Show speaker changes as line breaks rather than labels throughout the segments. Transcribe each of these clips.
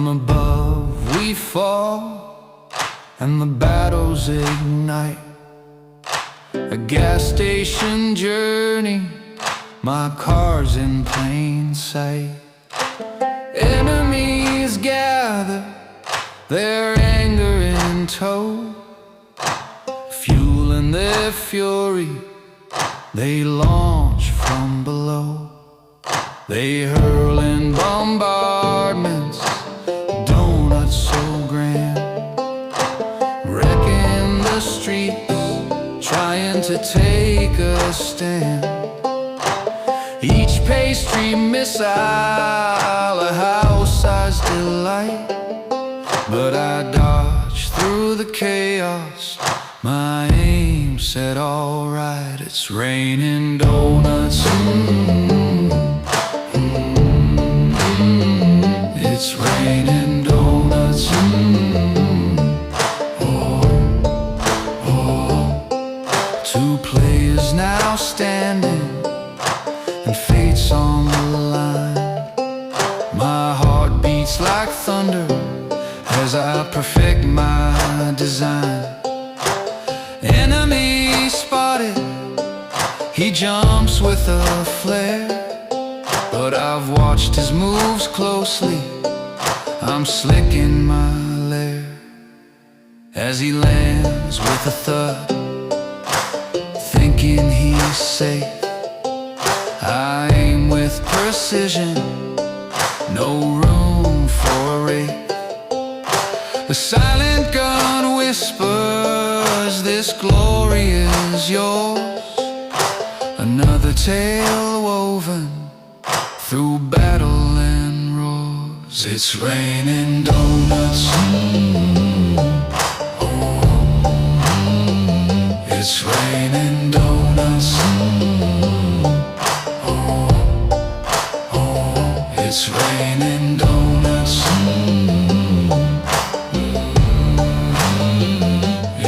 From above we fall, and the battles ignite. A gas station journey, my car's in plain sight. Enemies gather, their anger in tow, fueling their fury, they launch from below. They hurl in bombardments, doughnuts so grand, wrecking the streets, trying to take a stand. Each pastry missile, a house-sized delight. But I dodge through the chaos, my aim set all right. It's raining doughnuts, It's raining doughnuts, Two players now standing, and fate's on the line. My heart beats like thunder as I perfect my design. Enemy spotted, he jumps with a flare, but I've watched his moves closely, I'm slicking my lair. As he lands with a thud, thinking he's safe, I aim with precision, no room for a wraith. The silent gun whispers, this glory is yours. Another tale woven through battle and roars. It's raining doughnuts, It's raining doughnuts, It's raining doughnuts,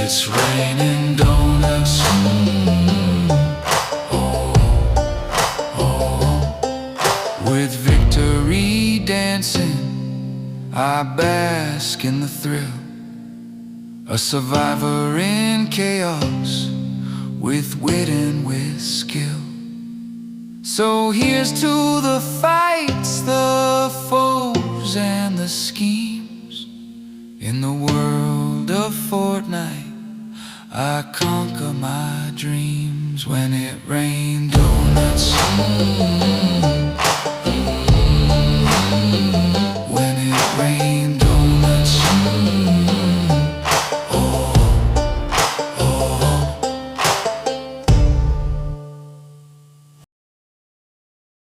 It's raining doughnuts, With victory dancing, I bask in the thrill, a survivor in chaos, with wit and with skill. So here's to the fights, the foes and the schemes. In the world of Fortnite, I conquer my dreams. When it rained doughnuts,